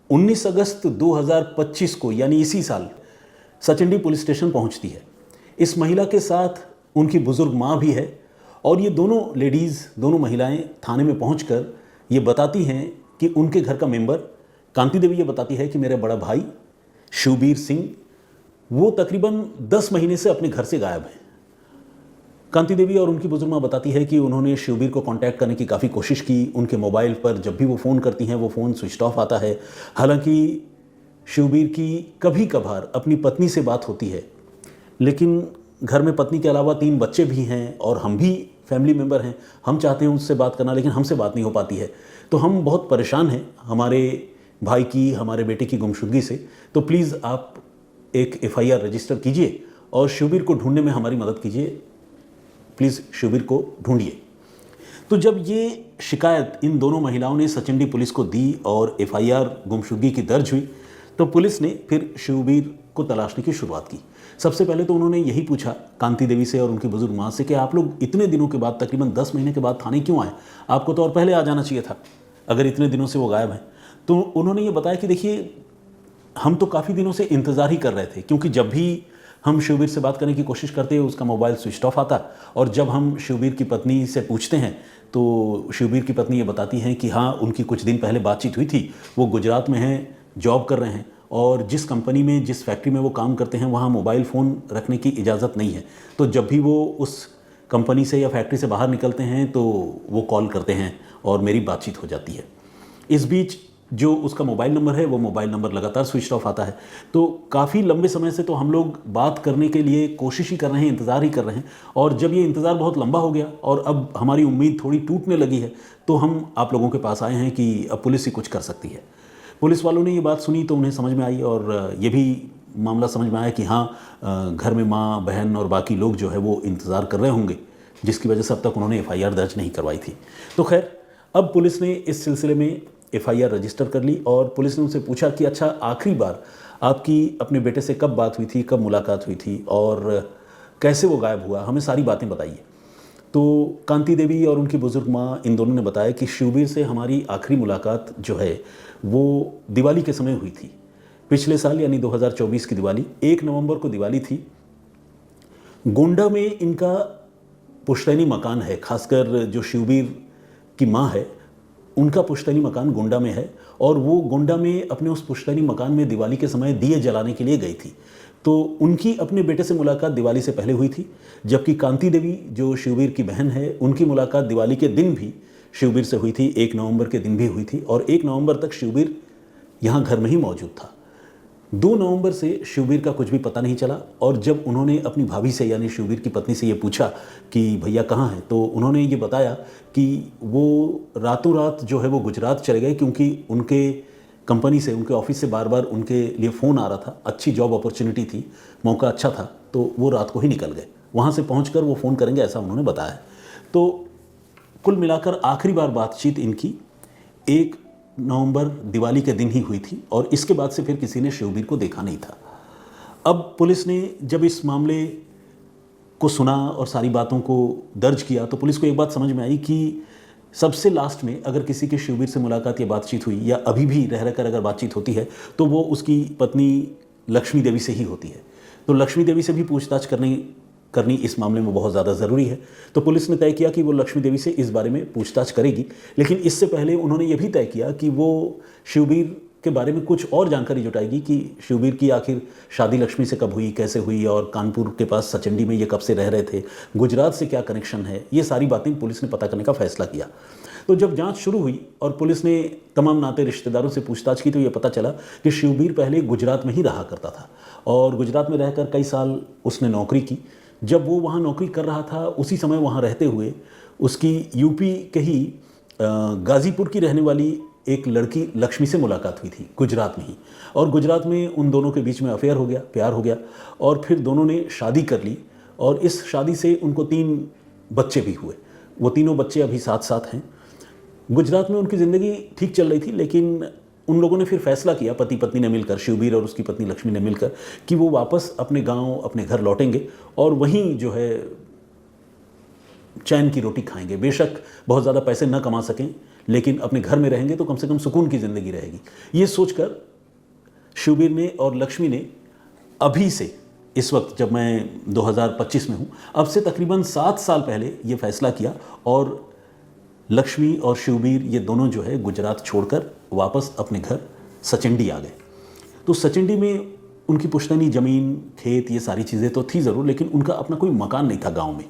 19 अगस्त 2025 को यानी इसी साल सचिंडी पुलिस स्टेशन पहुंचती है। इस महिला के साथ उनकी बुजुर्ग माँ भी है और ये दोनों लेडीज़, दोनों महिलाएं थाने में पहुंचकर ये बताती हैं कि उनके घर का मेंबर, कांति देवी ये बताती है कि मेरा बड़ा भाई शिवबीर सिंह वो तकरीबन 10 महीने से अपने घर से गायब है। कांति देवी और उनकी बुजुर्ग माँ बताती है कि उन्होंने शिवबीर को कांटेक्ट करने की काफ़ी कोशिश की। उनके मोबाइल पर जब भी वो फ़ोन करती हैं वो फ़ोन स्विच ऑफ आता है। हालांकि शिवबीर की कभी कभार अपनी पत्नी से बात होती है, लेकिन घर में पत्नी के अलावा 3 बच्चे भी हैं और हम भी फैमिली मेम्बर हैं। हम चाहते हैं उससे बात करना, लेकिन हमसे बात नहीं हो पाती है। तो हम बहुत परेशान हैं हमारे भाई की, हमारे बेटे की गुमशुदगी से। तो प्लीज़ आप एक FIR रजिस्टर कीजिए और शिवबीर को ढूंढने में हमारी मदद कीजिए। प्लीज़ शिवबीर को ढूंढिए। तो जब ये शिकायत इन दोनों महिलाओं ने सचिंडी पुलिस को दी और FIR गुमशुदगी की दर्ज हुई, तो पुलिस ने फिर शिवबीर को तलाशने की शुरुआत की। सबसे पहले तो उन्होंने यही पूछा कांति देवी से और उनकी बुजुर्ग माँ से कि आप लोग इतने दिनों के बाद, तकरीबन 10 महीने के बाद थाने क्यों आए? आपको तो और पहले आ जाना चाहिए था अगर इतने दिनों से वो गायब हैं। तो उन्होंने ये बताया कि देखिए, हम तो काफ़ी दिनों से इंतज़ार ही कर रहे थे, क्योंकि जब भी हम शिवबीर से बात करने की कोशिश करते हैं उसका मोबाइल स्विच ऑफ आता, और जब हम शिवबीर की पत्नी से पूछते हैं तो शिवबीर की पत्नी ये बताती हैं कि हाँ, उनकी कुछ दिन पहले बातचीत हुई थी, वो गुजरात में हैं, जॉब कर रहे हैं और जिस कंपनी में, जिस फैक्ट्री में वो काम करते हैं वहाँ मोबाइल फ़ोन रखने की इजाज़त नहीं है। तो जब भी वो उस कंपनी से या फैक्ट्री से बाहर निकलते हैं तो वो कॉल करते हैं और मेरी बातचीत हो जाती है। इस बीच जो उसका मोबाइल नंबर है वो मोबाइल नंबर लगातार स्विच ऑफ आता है। तो काफ़ी लंबे समय से तो हम लोग बात करने के लिए कोशिश ही कर रहे हैं, इंतज़ार ही कर रहे हैं, और जब ये इंतज़ार बहुत लंबा हो गया और अब हमारी उम्मीद थोड़ी टूटने लगी है, तो हम आप लोगों के पास आए हैं कि अब पुलिस ही कुछ कर सकती है। पुलिस वालों ने ये बात सुनी तो उन्हें समझ में आई और ये भी मामला समझ में आया कि हाँ, घर में माँ, बहन और बाकी लोग जो है वो इंतज़ार कर रहे होंगे, जिसकी वजह से अब तक उन्होंने FIR दर्ज नहीं करवाई थी। तो खैर, अब पुलिस ने इस सिलसिले में FIR रजिस्टर कर ली और पुलिस ने उनसे पूछा कि अच्छा, आखिरी बार आपकी अपने बेटे से कब बात हुई थी, कब मुलाकात हुई थी और कैसे वो गायब हुआ, हमें सारी बातें बताइए। तो कांति देवी और उनकी बुजुर्ग माँ, इन दोनों ने बताया कि शिवबीर से हमारी आखिरी मुलाकात जो है वो दिवाली के समय हुई थी, पिछले साल यानी 2024 की दिवाली, 1 नवंबर को दिवाली थी। गोंडा में इनका पुश्तैनी मकान है, खासकर जो शिवबीर की माँ है उनका पुश्तैनी मकान गोंडा में है और वो गोंडा में अपने उस पुश्तैनी मकान में दिवाली के समय दिए जलाने के लिए गई थी। तो उनकी अपने बेटे से मुलाकात दिवाली से पहले हुई थी, जबकि कांति देवी जो शिवबीर की बहन है उनकी मुलाकात दिवाली के दिन भी शिवबीर से हुई थी, 1 नवंबर के दिन भी हुई थी और 1 नवंबर तक शिवबीर यहाँ घर में ही मौजूद था। 2 नवंबर से शिवबीर का कुछ भी पता नहीं चला और जब उन्होंने अपनी भाभी से यानी शिवबीर की पत्नी से ये पूछा कि भैया कहाँ हैं, तो उन्होंने ये बताया कि वो रातों रात जो है वो गुजरात चले गए, क्योंकि उनके कंपनी से, उनके ऑफिस से बार बार उनके लिए फ़ोन आ रहा था, अच्छी जॉब अपॉर्चुनिटी थी, मौका अच्छा था, तो वो रात को ही निकल गए। वहाँ से पहुँच वो फ़ोन करेंगे ऐसा उन्होंने बताया। तो कुल मिलाकर आखिरी बार बातचीत इनकी 1 नवंबर दिवाली के दिन ही हुई थी और इसके बाद से फिर किसी ने शिवबीर को देखा नहीं था। अब पुलिस ने जब इस मामले को सुना और सारी बातों को दर्ज किया तो पुलिस को एक बात समझ में आई कि सबसे लास्ट में अगर किसी के शिवबीर से मुलाकात या बातचीत हुई या अभी भी रह रहकर अगर बातचीत होती है तो वो उसकी पत्नी लक्ष्मी देवी से ही होती है। तो लक्ष्मी देवी से भी पूछताछ करनी इस मामले में बहुत ज़्यादा ज़रूरी है। तो पुलिस ने तय किया कि वो लक्ष्मी देवी से इस बारे में पूछताछ करेगी, लेकिन इससे पहले उन्होंने ये भी तय किया कि वो शिवबीर के बारे में कुछ और जानकारी जुटाएगी कि शिवबीर की आखिर शादी लक्ष्मी से कब हुई, कैसे हुई और कानपुर के पास सचंडी में ये कब से रह रहे थे, गुजरात से क्या कनेक्शन है, ये सारी बातें पुलिस ने पता करने का फैसला किया। तो जब जांच शुरू हुई और पुलिस ने तमाम नाते रिश्तेदारों से पूछताछ की तो ये पता चला कि शिवबीर पहले गुजरात में ही रहा करता था और गुजरात में रहकर कई साल उसने नौकरी की। जब वो वहाँ नौकरी कर रहा था उसी समय वहाँ रहते हुए उसकी यूपी के ही गाज़ीपुर की रहने वाली एक लड़की लक्ष्मी से मुलाकात हुई थी गुजरात में ही, और गुजरात में उन दोनों के बीच में अफेयर हो गया, प्यार हो गया और फिर दोनों ने शादी कर ली और इस शादी से उनको 3 बच्चे भी हुए। वो तीनों बच्चे अभी साथ साथ हैं। गुजरात में उनकी ज़िंदगी ठीक चल रही थी, लेकिन उन लोगों ने फिर फैसला किया, पति पत्नी ने मिलकर, शिवबीर और उसकी पत्नी लक्ष्मी ने मिलकर, कि वो वापस अपने गांव, अपने घर लौटेंगे और वहीं जो है चैन की रोटी खाएंगे। बेशक बहुत ज़्यादा पैसे न कमा सकें, लेकिन अपने घर में रहेंगे तो कम से कम सुकून की ज़िंदगी रहेगी। ये सोचकर शिवबीर ने और लक्ष्मी ने अभी से, इस वक्त जब मैं 2025 में हूँ, अब से तकरीबन 7 साल पहले ये फैसला किया और लक्ष्मी और शिवबीर ये दोनों जो है गुजरात छोड़कर वापस अपने घर सचिंडी आ गए। तो सचिंडी में उनकी पुश्तैनी ज़मीन, खेत, ये सारी चीज़ें तो थी ज़रूर, लेकिन उनका अपना कोई मकान नहीं था गांव में।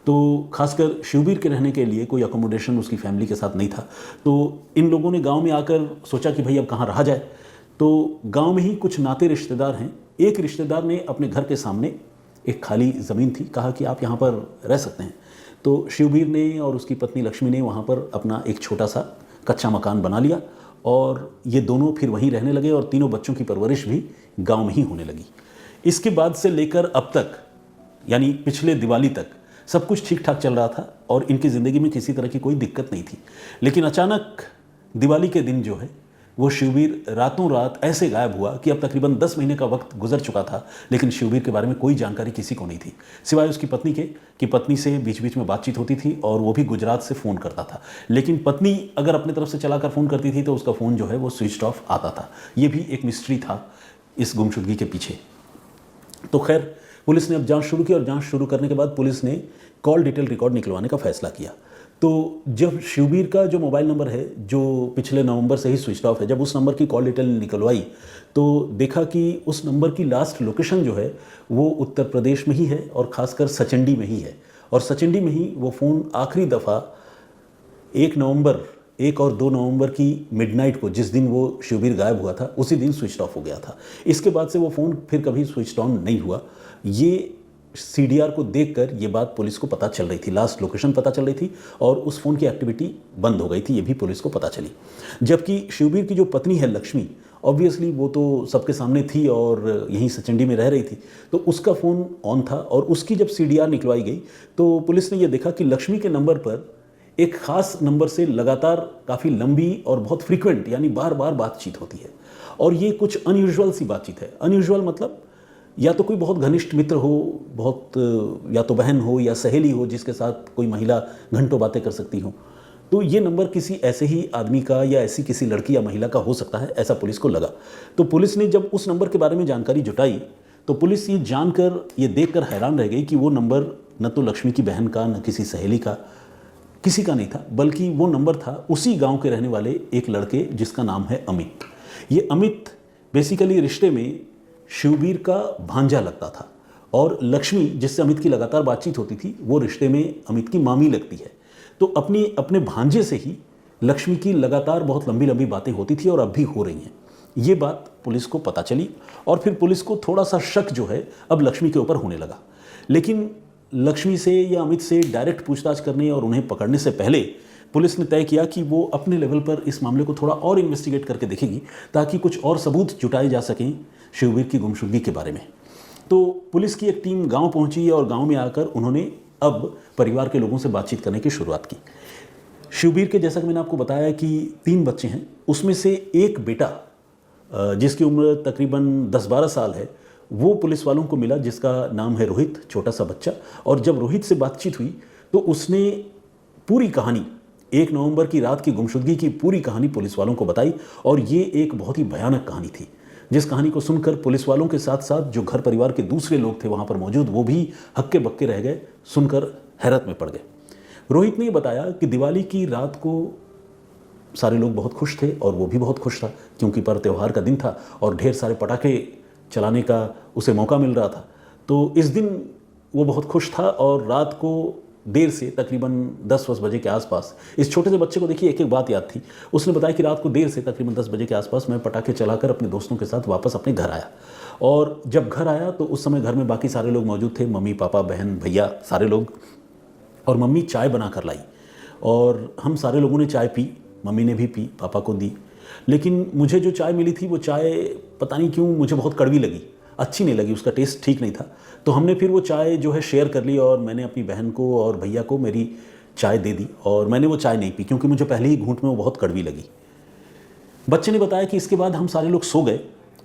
तो खासकर शिवबीर के रहने के लिए कोई अकोमोडेशन उसकी फैमिली के साथ नहीं था। तो इन लोगों ने गांव में आकर सोचा कि भाई अब कहाँ रहा जाए। तो गांव में ही कुछ नाते रिश्तेदार हैं। एक रिश्तेदार ने अपने घर के सामने एक खाली ज़मीन थी, कहा कि आप यहाँ पर रह सकते हैं। तो शिवबीर ने और उसकी पत्नी लक्ष्मी ने वहाँ पर अपना एक छोटा सा कच्चा मकान बना लिया और ये दोनों फिर वहीं रहने लगे और तीनों बच्चों की परवरिश भी गांव में ही होने लगी। इसके बाद से लेकर अब तक, यानी पिछले दिवाली तक, सब कुछ ठीक ठाक चल रहा था और इनकी ज़िंदगी में किसी तरह की कोई दिक्कत नहीं थी। लेकिन अचानक दिवाली के दिन जो है वो शिवबीर रातों रात ऐसे गायब हुआ कि अब तकरीबन 10 महीने का वक्त गुजर चुका था, लेकिन शिवबीर के बारे में कोई जानकारी किसी को नहीं थी, सिवाय उसकी पत्नी के, कि पत्नी से बीच बीच में बातचीत होती थी और वो भी गुजरात से फ़ोन करता था। लेकिन पत्नी अगर अपनी तरफ से चलाकर फ़ोन करती थी तो उसका फ़ोन जो है वो स्विच ऑफ आता था। ये भी एक मिस्ट्री था इस गुमशुदगी के पीछे। तो खैर, पुलिस ने अब जांच शुरू की और जांच शुरू करने के बाद पुलिस ने कॉल डिटेल रिकॉर्ड निकलवाने का फैसला किया। तो जब शिवबीर का जो मोबाइल नंबर है, जो पिछले नवंबर से ही स्विच ऑफ है, जब उस नंबर की कॉल डिटेल निकलवाई तो देखा कि उस नंबर की लास्ट लोकेशन जो है वो उत्तर प्रदेश में ही है और ख़ासकर सचिंडी में ही है। और सचिंडी में ही वो फ़ोन आखिरी दफ़ा 1 और 2 नवंबर की मिडनाइट को, जिस दिन वो शिवबीर गायब हुआ था, उसी दिन स्विच ऑफ हो गया था। इसके बाद से वो फ़ोन फिर कभी स्विच ऑन नहीं हुआ। ये सीडीआर को देखकर ये बात पुलिस को पता चल रही थी, लास्ट लोकेशन पता चल रही थी और उस फ़ोन की एक्टिविटी बंद हो गई थी, ये भी पुलिस को पता चली। जबकि शिवबीर की जो पत्नी है लक्ष्मी, ऑब्वियसली वो तो सबके सामने थी और यहीं सचिंडी में रह रही थी, तो उसका फ़ोन ऑन था और उसकी जब सीडीआर निकलवाई गई तो पुलिस ने यह देखा कि लक्ष्मी के नंबर पर एक ख़ास नंबर से लगातार काफ़ी लंबी और बहुत फ्रीक्वेंट, यानी बार बार बातचीत होती है। और ये कुछ अनयूजुअल सी बातचीत है। अनयूजुअल मतलब या तो कोई बहुत घनिष्ठ मित्र हो, बहुत, या तो बहन हो या सहेली हो जिसके साथ कोई महिला घंटों बातें कर सकती हो। तो ये नंबर किसी ऐसे ही आदमी का या ऐसी किसी लड़की या महिला का हो सकता है, ऐसा पुलिस को लगा। तो पुलिस ने जब उस नंबर के बारे में जानकारी जुटाई तो पुलिस ये जानकर, ये देखकर हैरान रह गई कि वो नंबर न तो लक्ष्मी की बहन का, न किसी सहेली का, किसी का नहीं था, बल्कि वो नंबर था उसी गांव के रहने वाले एक लड़के जिसका नाम है अमित। ये अमित बेसिकली रिश्ते में शिवबीर का भांजा लगता था और लक्ष्मी, जिससे अमित की लगातार बातचीत होती थी, वो रिश्ते में अमित की मामी लगती है। तो अपने भांजे से ही लक्ष्मी की लगातार बहुत लंबी लंबी बातें होती थी और अब भी हो रही हैं। ये बात पुलिस को पता चली और फिर पुलिस को थोड़ा सा शक जो है अब लक्ष्मी के ऊपर होने लगा। लेकिन लक्ष्मी से या अमित से डायरेक्ट पूछताछ करने और उन्हें पकड़ने से पहले पुलिस ने तय किया कि वो अपने लेवल पर इस मामले को थोड़ा और इन्वेस्टिगेट करके देखेगी ताकि कुछ और सबूत जुटाए जा सकें शिवबीर की गुमशुदगी के बारे में। तो पुलिस की एक टीम गांव पहुंची और गांव में आकर उन्होंने अब परिवार के लोगों से बातचीत करने की शुरुआत की। शिवबीर के, जैसा कि मैंने आपको बताया कि 3 बच्चे हैं, उसमें से एक बेटा जिसकी उम्र तकरीबन 10-12 साल है, वो पुलिस वालों को मिला, जिसका नाम है रोहित, छोटा सा बच्चा। और जब रोहित से बातचीत हुई तो उसने पूरी कहानी, 1 नवंबर की रात की गुमशुदगी की पूरी कहानी पुलिस वालों को बताई। और ये एक बहुत ही भयानक कहानी थी, जिस कहानी को सुनकर पुलिस वालों के साथ साथ जो घर परिवार के दूसरे लोग थे वहाँ पर मौजूद, वो भी हक्के बक्के रह गए, सुनकर हैरत में पड़ गए। रोहित ने बताया कि दिवाली की रात को सारे लोग बहुत खुश थे और वो भी बहुत खुश था, क्योंकि पर त्यौहार का दिन था और ढेर सारे पटाखे चलाने का उसे मौका मिल रहा था। तो इस दिन वो बहुत खुश था और रात को देर से, तकरीबन 10-10 बजे के आसपास, इस छोटे से बच्चे को देखिए एक एक बात याद थी। उसने बताया कि रात को देर से, तकरीबन 10 बजे के आसपास, मैं पटाखे चलाकर अपने दोस्तों के साथ वापस अपने घर आया। और जब घर आया तो उस समय घर में बाकी सारे लोग मौजूद थे, मम्मी, पापा, बहन, भैया, सारे लोग। और मम्मी चाय बना कर लाई और हम सारे लोगों ने चाय पी, मम्मी ने भी पी, पापा को दी। लेकिन मुझे जो चाय मिली थी वो चाय पता नहीं क्यों मुझे बहुत कड़वी लगी, अच्छी नहीं लगी, उसका टेस्ट ठीक नहीं था। तो हमने फिर वो चाय जो है शेयर कर ली और मैंने अपनी बहन को और भैया को मेरी चाय दे दी और मैंने वो चाय नहीं पी क्योंकि मुझे पहले ही घूंट में वो बहुत कड़वी लगी। बच्चे ने बताया कि इसके बाद हम सारे लोग सो गए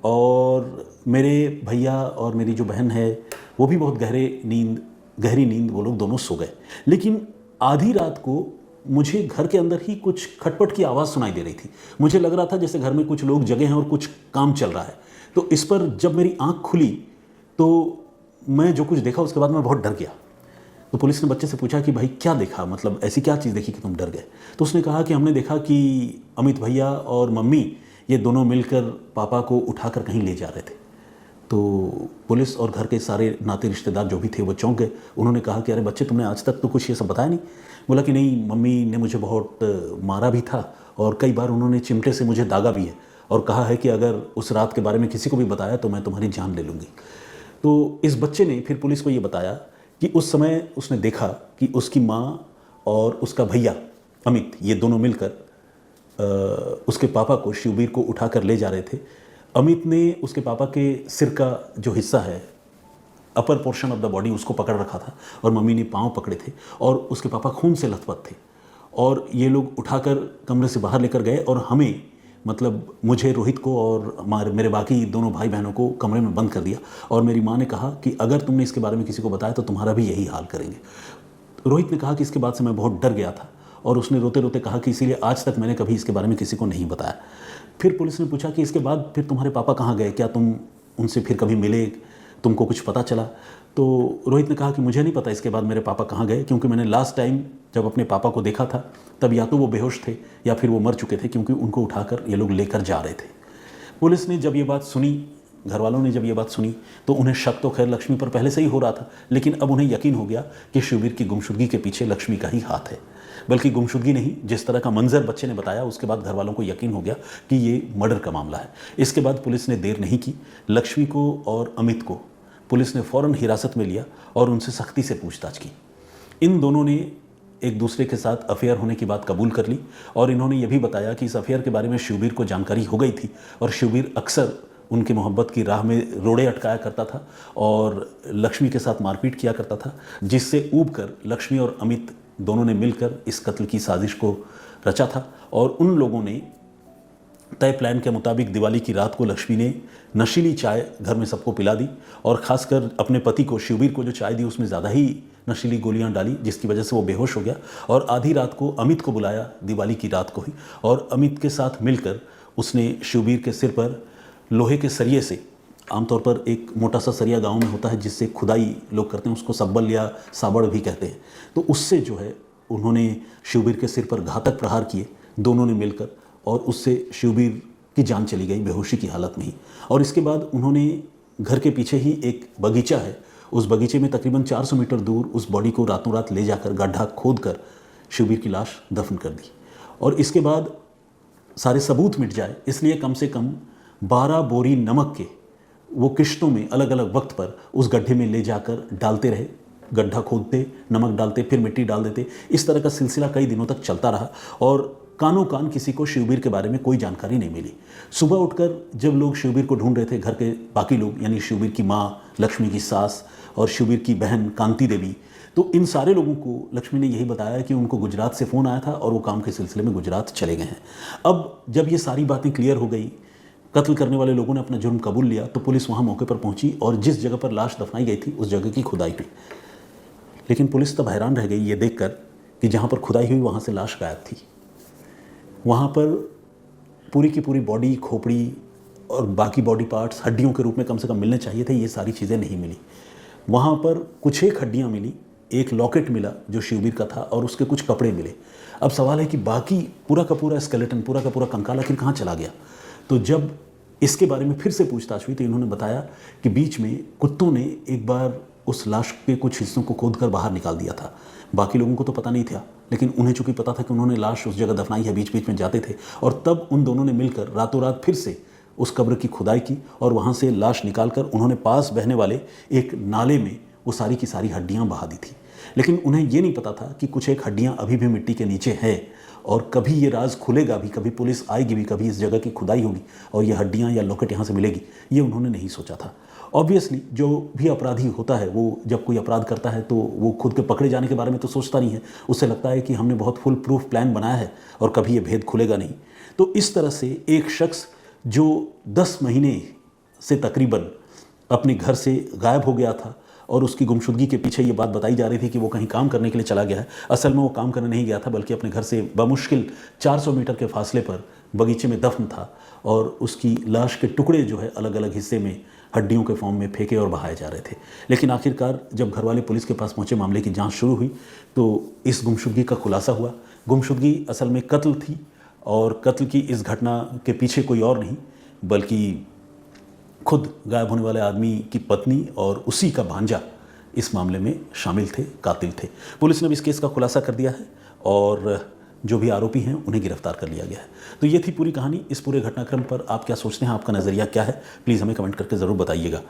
और मेरे भैया और मेरी जो बहन है वो भी बहुत गहरी नींद वो लोग दोनों सो गए। लेकिन आधी रात को मुझे घर के अंदर ही कुछ खटपट की आवाज़ सुनाई दे रही थी। मुझे लग रहा था जैसे घर में कुछ लोग जगे हैं और कुछ काम चल रहा है। तो इस पर जब मेरी आंख खुली तो मैं जो कुछ देखा उसके बाद मैं बहुत डर गया। तो पुलिस ने बच्चे से पूछा कि भाई क्या देखा, मतलब ऐसी क्या चीज़ देखी कि तुम डर गए? तो उसने कहा कि हमने देखा कि अमित भैया और मम्मी ये दोनों मिलकर पापा को उठाकर कहीं ले जा रहे थे। तो पुलिस और घर के सारे नाते रिश्तेदार जो भी थे वो चौंक गए। उन्होंने कहा कि अरे बच्चे, तुमने आज तक तो कुछ ये सब बताया नहीं। बोला कि नहीं, मम्मी ने मुझे बहुत मारा भी था और कई बार उन्होंने चिमटे से मुझे दागा भी है और कहा है कि अगर उस रात के बारे में किसी को भी बताया तो मैं तुम्हारी जान ले लूँगी। तो इस बच्चे ने फिर पुलिस को ये बताया कि उस समय उसने देखा कि उसकी माँ और उसका भैया अमित ये दोनों मिलकर उसके पापा को, शिवबीर को उठाकर ले जा रहे थे। अमित ने उसके पापा के सिर का जो हिस्सा है, upper portion of the body, उसको पकड़ रखा था और मम्मी ने पाँव पकड़े थे और उसके पापा खून से लथपथ थे। और ये लोग उठाकर कमरे से बाहर लेकर गए और हमें, मतलब मुझे, रोहित को और मेरे बाकी दोनों भाई बहनों को कमरे में बंद कर दिया। और मेरी माँ ने कहा कि अगर तुमने इसके बारे में किसी को बताया तो तुम्हारा भी यही हाल करेंगे। रोहित ने कहा कि इसके बाद से मैं बहुत डर गया था और उसने रोते रोते कहा कि इसीलिए आज तक मैंने कभी इसके बारे में किसी को नहीं बताया। फिर पुलिस ने पूछा कि इसके बाद फिर तुम्हारे पापा कहाँ गए, क्या तुम उनसे फिर कभी मिले, तुमको कुछ पता चला? तो रोहित ने कहा कि मुझे नहीं पता इसके बाद मेरे पापा कहाँ गए, क्योंकि मैंने लास्ट टाइम जब अपने पापा को देखा था तब या तो वो बेहोश थे या फिर वो मर चुके थे, क्योंकि उनको उठाकर ये लोग लेकर जा रहे थे। पुलिस ने जब ये बात सुनी, घर वालों ने जब ये बात सुनी, तो उन्हें शक तो खैर लक्ष्मी पर पहले से ही हो रहा था, लेकिन अब उन्हें यकीन हो गया कि शिवबीर की गुमशुदगी के पीछे लक्ष्मी का ही हाथ है। बल्कि गुमशुदगी नहीं, जिस तरह का मंजर बच्चे ने बताया उसके बाद घर वालों को यकीन हो गया कि ये मर्डर का मामला है। इसके बाद पुलिस ने देर नहीं की। लक्ष्मी को और अमित को पुलिस ने फ़ौरन हिरासत में लिया और उनसे सख्ती से पूछताछ की। इन दोनों ने एक दूसरे के साथ अफेयर होने की बात कबूल कर ली और इन्होंने ये भी बताया कि इस अफेयर के बारे में शिवबीर को जानकारी हो गई थी और शिवबीर अक्सर उनके मोहब्बत की राह में रोड़े अटकाया करता था और लक्ष्मी के साथ मारपीट किया करता था, जिससे ऊब कर लक्ष्मी और अमित दोनों ने मिलकर इस कत्ल की साजिश को रचा था। और उन लोगों ने तय प्लान के मुताबिक दिवाली की रात को लक्ष्मी ने नशीली चाय घर में सबको पिला दी और ख़ासकर अपने पति को, शिवबीर को, जो चाय दी उसमें ज़्यादा ही नशीली गोलियां डाली, जिसकी वजह से वो बेहोश हो गया। और आधी रात को अमित को बुलाया, दिवाली की रात को ही, और अमित के साथ मिलकर उसने शिवबीर के सिर पर लोहे के सरिये से, आमतौर पर एक मोटा सा सरिया गांव में होता है जिससे खुदाई लोग करते हैं, उसको सब्बल या साबड़ भी कहते हैं, तो उससे जो है उन्होंने शिवबीर के सिर पर घातक प्रहार किए दोनों ने मिलकर, और उससे शिवबीर की जान चली गई बेहोशी की हालत में ही। और इसके बाद उन्होंने घर के पीछे ही एक बगीचा है, उस बगीचे में तकरीबन 400 मीटर दूर उस बॉडी को रातों रात ले जाकर गड्ढा खोद कर शिवबीर की लाश दफन कर दी। और इसके बाद सारे सबूत मिट जाए इसलिए कम से कम 12 बोरी नमक के वो किश्तों में अलग अलग वक्त पर उस गड्ढे में ले जाकर डालते रहे। गड्ढा खोदते, नमक डालते, फिर मिट्टी डाल देते। इस तरह का सिलसिला कई दिनों तक चलता रहा और कानों कान किसी को शिवबीर के बारे में कोई जानकारी नहीं मिली। सुबह उठकर जब लोग शिवबीर को ढूंढ रहे थे, घर के बाकी लोग, यानी शिवबीर की माँ, लक्ष्मी की सास और शिवबीर की बहन कांति देवी, तो इन सारे लोगों को लक्ष्मी ने यही बताया कि उनको गुजरात से फ़ोन आया था और वो काम के सिलसिले में गुजरात चले गए हैं। अब जब ये सारी बातें क्लियर हो गई, कत्ल करने वाले लोगों ने अपना जुर्म कबूल लिया, तो पुलिस वहाँ मौके पर पहुँची और जिस जगह पर लाश दफनाई गई थी उस जगह की खुदाई हुई। लेकिन पुलिस तब हैरान रह गई ये देखकर कि जहाँ पर खुदाई हुई वहाँ से लाश गायब थी। वहाँ पर पूरी की पूरी बॉडी, खोपड़ी और बाकी बॉडी पार्ट्स हड्डियों के रूप में कम से कम मिलने चाहिए थे, ये सारी चीज़ें नहीं मिली। वहाँ पर कुछ एक हड्डियाँ मिली, एक लॉकेट मिला जो शिवबीर का था और उसके कुछ कपड़े मिले। अब सवाल है कि बाकी पूरा का पूरा स्केलेटन, पूरा का पूरा कंकाल आखिर कहाँ चला गया? तो जब इसके बारे में फिर से पूछताछ हुई तो इन्होंने बताया कि बीच में कुत्तों ने एक बार उस लाश के कुछ हिस्सों को खोदकर बाहर निकाल दिया था। बाकी लोगों को तो पता नहीं था, लेकिन उन्हें चूंकि पता था कि उन्होंने लाश उस जगह दफनाई है, बीच बीच में जाते थे, और तब उन दोनों ने मिलकर रातों रात फिर से उस कब्र की खुदाई की और वहाँ से लाश निकालकर उन्होंने पास बहने वाले एक नाले में वो सारी की सारी हड्डियाँ बहा दी थी। लेकिन उन्हें ये नहीं पता था कि कुछ एक हड्डियाँ अभी भी मिट्टी के नीचे हैं और कभी ये राज खुलेगा भी, कभी पुलिस आएगी भी, कभी इस जगह की खुदाई होगी और ये हड्डियाँ या लॉकेट यहाँ से मिलेगी, ये उन्होंने नहीं सोचा था। ऑब्वियसली जो भी अपराधी होता है वो जब कोई अपराध करता है तो वो खुद के पकड़े जाने के बारे में तो सोचता नहीं है, उससे लगता है कि हमने बहुत फुल प्रूफ प्लान बनाया है और कभी ये भेद खुलेगा नहीं। तो इस तरह से एक शख्स जो 10 महीने से तकरीबन अपने घर से गायब हो गया था और उसकी गुमशुदगी के पीछे ये बात बताई जा रही थी कि वो कहीं काम करने के लिए चला गया है। असल में वो काम करने नहीं गया था, बल्कि अपने घर से बमुश्किल 400 मीटर के फासले पर बगीचे में दफन था और उसकी लाश के टुकड़े जो है अलग अलग हिस्से में हड्डियों के फॉर्म में फेंके और बहाए जा रहे थे। लेकिन आखिरकार जब घरवाले पुलिस के पास पहुंचे, मामले की जांच शुरू हुई, तो इस गुमशुदगी का खुलासा हुआ। गुमशुदगी असल में कत्ल थी और कत्ल की इस घटना के पीछे कोई और नहीं बल्कि खुद गायब होने वाले आदमी की पत्नी और उसी का भांजा इस मामले में शामिल थे, कातिल थे। पुलिस ने भी इस केस का खुलासा कर दिया है और जो भी आरोपी हैं उन्हें गिरफ्तार कर लिया गया है। तो ये थी पूरी कहानी। इस पूरे घटनाक्रम पर आप क्या सोचते हैं, आपका नज़रिया क्या है, प्लीज़ हमें कमेंट करके ज़रूर बताइएगा।